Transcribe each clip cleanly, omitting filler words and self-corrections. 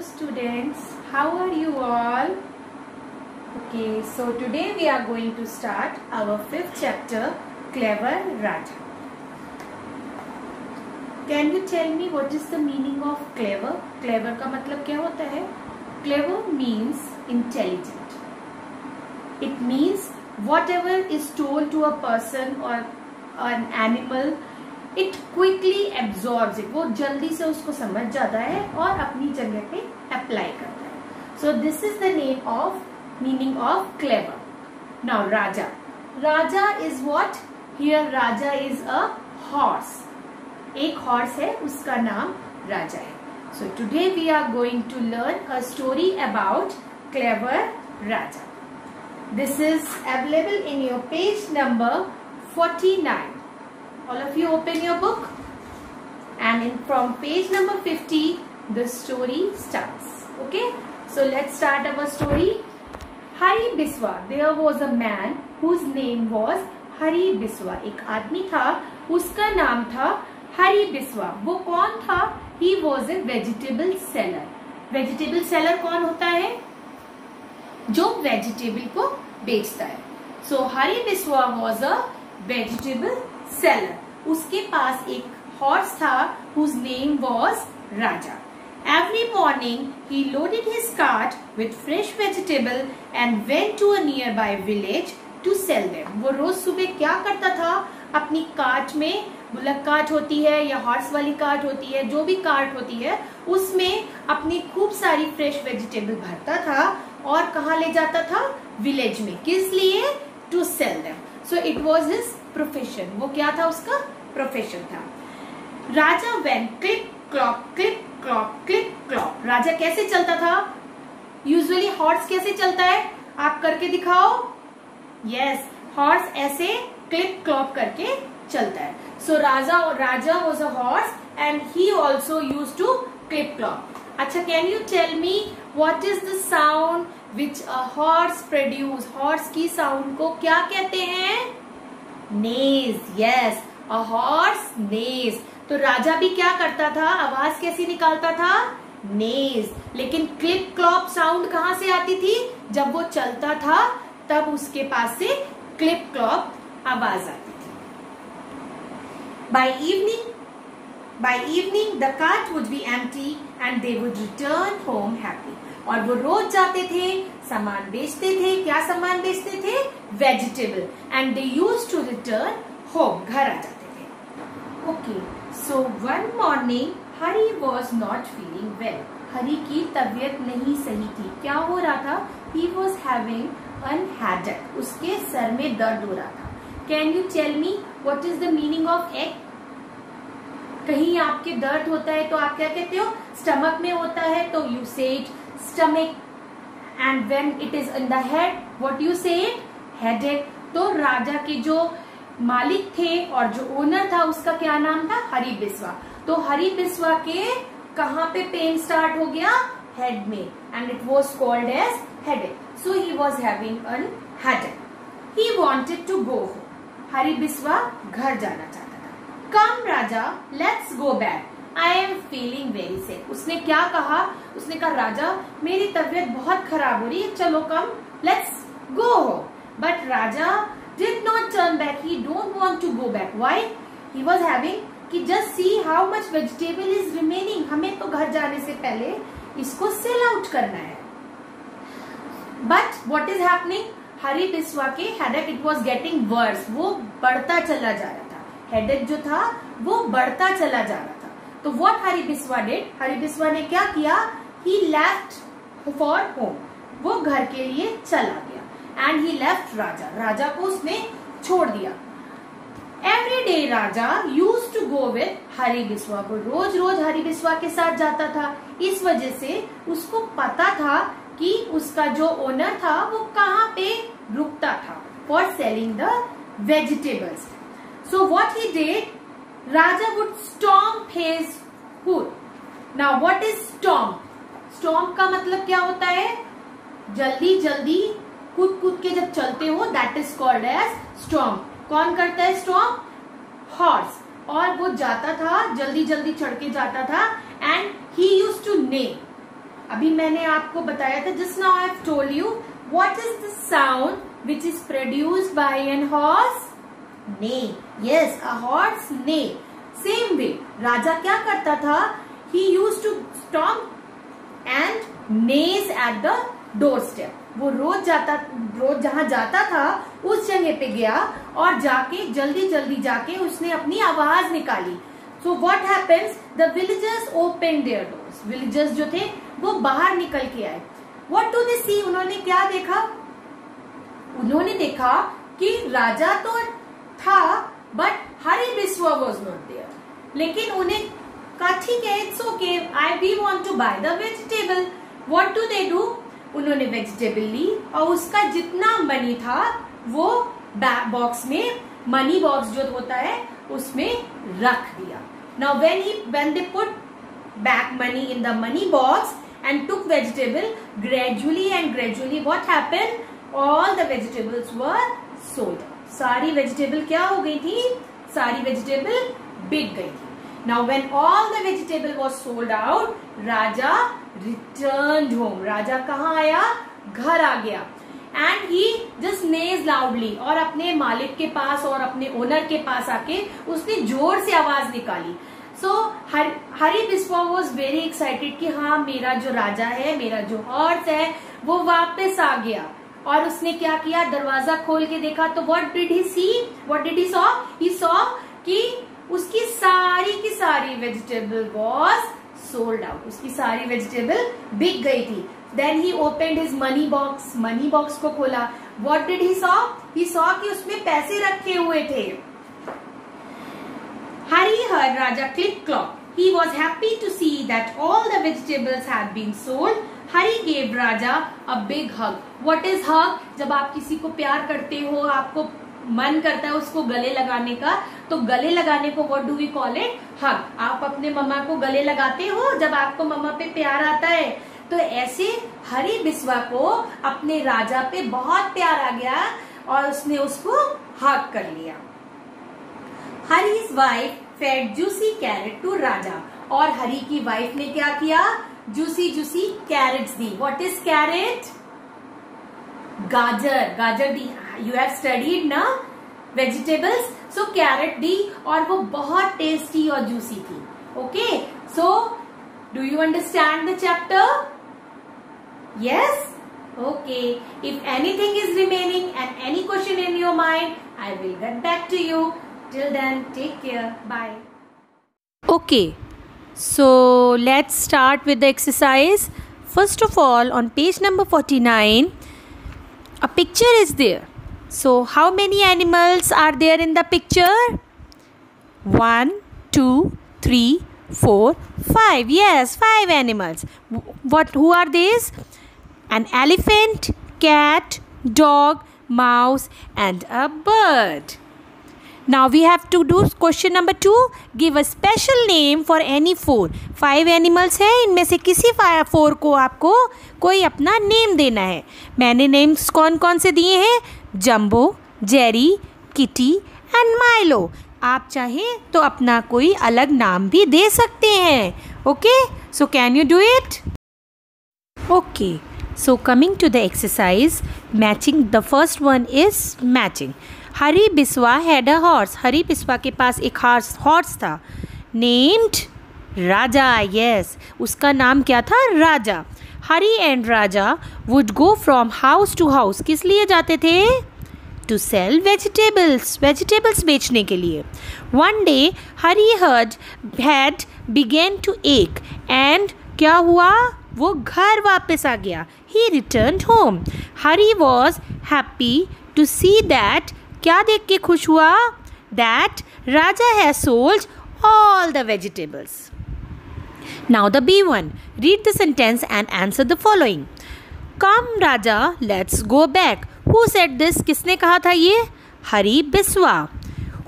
students, how are you all? Okay, so today we are going to start our 5th chapter, Clever Raja. Can you tell me what is the meaning of clever? Clever का मतलब क्या होता है? Clever means intelligent. It means whatever is told to a person or an animal, it quickly absorbs it. वो जल्दी से उसको समझ जाता है और अपनी जगह पे अप्लाई करता है. So this is the name of meaning of clever. Now Raja. Raja is what? Here Raja is a horse. एक horse है, उसका नाम राजा है. So today we are going to learn a story about clever Raja. This is available in your page number 49. All of you open your book, and from page number 50 the story starts. Okay, so let's start our story. Hari Biswa. There was a man whose name was Hari Biswa. एक आदमी था, उसका नाम था Hari Biswa. वो कौन था? He was a vegetable seller. Vegetable seller कौन होता है? जो vegetable को बेचता है. So Hari Biswa was a vegetable seller. उसके पास एक हॉर्स था whose name was Raja. Every morning he loaded his cart with fresh vegetable and went to a nearby village to sell them. वो रोज सुबह क्या करता था? अपनी कार्ट में, बुलक कार्ट होती है या हॉर्स वाली कार्ट होती है, जो भी कार्ट होती है, उसमें अपनी खूब सारी फ्रेश वेजिटेबल भरता था और कहाँ ले जाता था? विलेज में. किस लिए? To sell them. So it was his profession. वो क्या था? उसका प्रोफेशन था. Raja when click clop click clop click clop. Raja कैसे चलता था? यूजुअली हॉर्स कैसे चलता है? आप करके दिखाओ. यस, हॉर्स ऐसे क्लिक क्लॉप करके चलता है. So Raja was a horse and he also use to click clop. अच्छा, can you tell me what is the sound which a horse produce? Horse की साउंड को क्या कहते हैं? Neighs. Yes, a horse neighs. तो राजा भी क्या करता था? आवाज कैसी निकालता था? नेज. लेकिन क्लिप क्लॉप साउंड कहां से आती थी? जब वो चलता था तब उसके पास से क्लिप क्लॉप आवाज आती थी. By evening the cart would be empty and they would return home happy. और वो रोज जाते थे, सामान बेचते थे. क्या सामान बेचते थे? Vegetable. And they used to return home. घर आ जाते थे. Okay, so one morning Hari was not feeling well. Hari की तबीयत नहीं सही थी. क्या हो रहा था? He was having an headache. उसके सर में दर्द हो रहा था. Can you tell me what is the meaning of ache? कहीं आपके दर्द होता है तो आप क्या कहते हो? स्टमक में होता है तो यू से it stomach. And when it is in the head, what you से इट? हेडेक. तो राजा के जो मालिक थे और जो ओनर था उसका क्या नाम था? हरी बिस्वा. तो हरी बिस्वा के कहाँ पे पेन स्टार्ट हो गया? हेड में. And it was called as headache. So he was having an headache. He wanted to go home. Hari Biswa घर जाना चाहता था. Come Raja, let's go back. I am feeling very sick. उसने क्या कहा? उसने कहा, राजा मेरी तबीयत बहुत खराब हो रही है, चलो come let's go home. But Raja did not turn back. He don't want to go back. Why? He was having कि just see how much vegetable is remaining. हमें तो घर जाने से पहले इसको sell out करना है. But what is happening? हरी बिस्वा के headache it was getting worse. वो बढ़ता चला जा रहा था. Headache जो था वो बढ़ता चला जा रहा था. तो what हरी बिस्वा did? हरी बिस्वा ने क्या किया? He left for home. वो घर के लिए चला गया. एंड ही लेफ्ट राजा. राजा को उसने छोड़ दिया. Every day Raja use to go with Hari Biswa. को रोज रोज हरी बिस्वा के साथ जाता था. इस वजह से उसको पता था कि उसका जो ओनर था वो कहाँ पे रुकता था for selling the vegetables. So what he did, Raja would stomp his hood. Now what is stomp? Stomp का मतलब क्या होता है? जल्दी जल्दी कूद कूद के जब चलते हो, that is called edge stomp. कौन करता है स्टॉम्प? हॉर्स. और वो जाता था, जल्दी जल्दी चढ़ के जाता था. And he used to name. अभी मैंने आपको बताया था, just now I have told you what is the sound which is produced by an horse? Neigh. Yes, a horse neigh. Same way Raja क्या करता था? He used to stomp and neigh at the doorstep. वो रोज जहां जाता था उस जगह पे गया और जाके जल्दी जल्दी जाके उसने अपनी आवाज निकाली. So what happens? The villagers open their doors. Villagers जो थे वो बाहर निकल के आए. What do they see? उन्होंने क्या देखा? उन्होंने देखा कि राजा तो था बट हरिबिस्वा वाज नॉट देयर. लेकिन उन्हें कहा ठीक है, it's okay, we want to buy the vegetable. What do they do? उन्होंने वेजिटेबल ली और उसका जितना मनी था वो बॉक्स में, मनी बॉक्स जो होता है उसमें रख दिया. Now when they put back money in the money box and took vegetable, gradually what happened? All the vegetables were sold. सारी वेजिटेबल क्या हो गई थी? सारी वेजिटेबल बिक गई थी. Now when all the vegetable was sold out, Raja returned home. राजा कहाँ आया? घर आ गया. And he just neighed loudly. और अपने मालिक के पास और अपने ओनर के पास आके उसने जोर से आवाज निकाली. So हरिबिस्वा was very excited कि हाँ, मेरा जो राजा है, मेरा जो हॉर्स है वो वापस आ गया. और उसने क्या किया? दरवाजा खोल के देखा तो what did he see? What did he saw? He saw कि उसकी सारी वेजिटेबल वॉज सोल्ड आउट. उसकी सारी वेजिटेबल बिक गई थी. Then he opened his money box. Money box को खोला. What did he saw? He saw कि उसमें पैसे रखे हुए थे. Hari heard Raja click clock. He was happy to see that all the vegetables had been sold. Hari gave Raja a big hug. What is hug? जब आप किसी को प्यार करते हो, आपको मन करता है उसको गले लगाने का, तो गले लगाने को what do we call it? Hug. आप अपने मम्मा को गले लगाते हो जब आपको मम्मा पे प्यार आता है. तो ऐसे हरिबिस्वा को अपने राजा पे बहुत प्यार आ गया और उसने उसको हग कर लिया. Hari's wife fed juicy carrot to Raja. और हरी की वाइफ ने क्या किया? जूसी कैरेट्स दी. What is carrot? गाजर दी. यू हैव स्टडीड ना वेजिटेबल्स. सो कैरेट दी और वो बहुत टेस्टी और जूसी थी. Okay, so do you understand the chapter? Yes? Okay. If anything is remaining and any question in your mind, I will get back to you. Till then, take care. Bye. Okay, so let's start with the exercise. First of all, on page number 49, a picture is there. So, how many animals are there in the picture? 1, 2, 3, 4, 5. Yes, 5 animals. Who are these? An elephant, cat, dog, mouse, and a bird. Now we have to do question number 2. Give a special name for any 4. 5 animals है, इनमें से किसी 4 को आपको कोई अपना name देना है. मैंने नेम्स कौन कौन से दिए हैं? Jumbo, Jerry, Kitty and Milo. आप चाहें तो अपना कोई अलग नाम भी दे सकते हैं. Okay, so can you do it? Okay, so coming to the exercise matching. The first one is matching. Haribiswa had a horse. Haribiswa के पास एक हॉर्स था. नेम्ड राजा. यस, उसका नाम क्या था? Raja. Hari and Raja would go from house to house. किस लिए जाते थे? टू सेल वेजिटेबल्स बेचने के लिए. One day Hari had begun to एक एंड क्या हुआ? वो घर वापस आ गया. He returned home. Hari was happy to see that. क्या देख के खुश हुआ? That Raja has sold all the vegetables. Now the B1. Read the sentence and answer the following. Come Raja, let's go back. Who said this? किसने कहा था ये? हरिबिस्वा.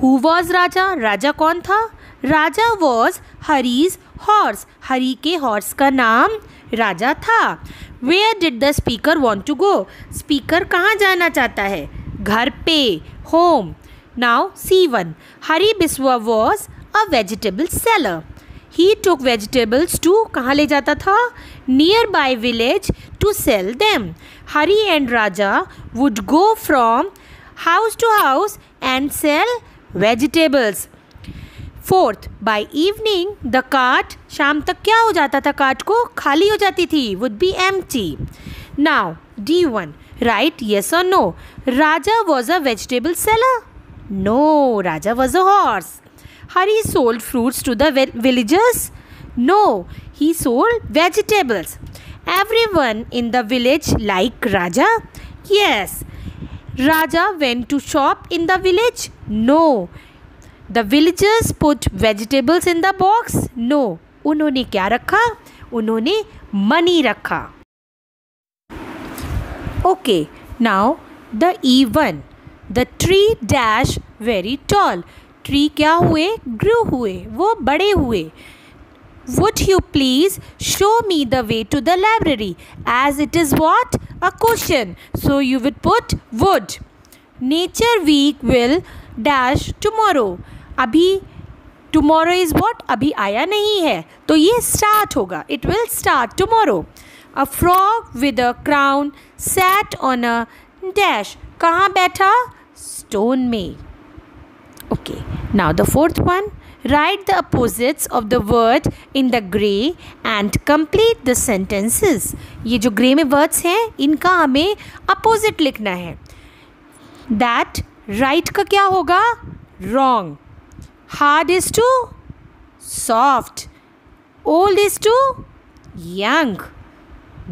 Who was राजा? राजा कौन था? Raja was Hari's horse. हरी के हॉर्स का नाम राजा था. Where did the speaker want to go? Speaker कहाँ जाना चाहता है? घर पे, home. Now C1. Haribiswa was a vegetable seller. He took vegetables to कहाँ ले जाता था? Nearby village to sell them. Hari and Raja would go from house to house and sell vegetables. Fourth, by evening the cart, शाम तक क्या हो जाता था? कार्ट को खाली हो जाती थी, would be empty. Now D1, write yes or no. Raja was a vegetable seller. No, Raja was a horse. Hari sold fruits to the villagers. No, he sold vegetables. Everyone in the village liked Raja. Yes. Raja went to shop in the village. No. The villagers put vegetables in the box. No. उन्होंने क्या रखा? उन्होंने money रखा. Okay, now the E1. The tree dash very tall. Tree क्या हुए? Grew हुए, वो बड़े हुए. Would you please show me the way to the library? As it is what? A question. So you would put would. Nature week will dash tomorrow. अभी tomorrow is what? अभी आया नहीं है, तो ये start होगा. It will start tomorrow. A frog with a crown sat on a dash. कहाँ बैठा? Stone में. Okay. Now the fourth one. Write the opposites of the word in the gray and complete the sentences. ये जो grey में words हैं, इनका हमें opposite लिखना है. That right का क्या होगा? Wrong. Hard is to soft. Old is to young.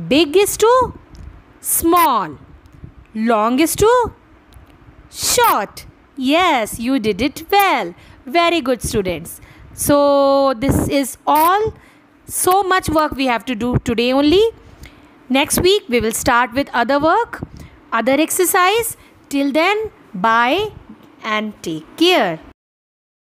Big is to small. Long is to short. Yes, you did it well. Very good, students. So this is all. So much work we have to do today only. Next week we will start with other work, other exercise. Till then, bye and take care.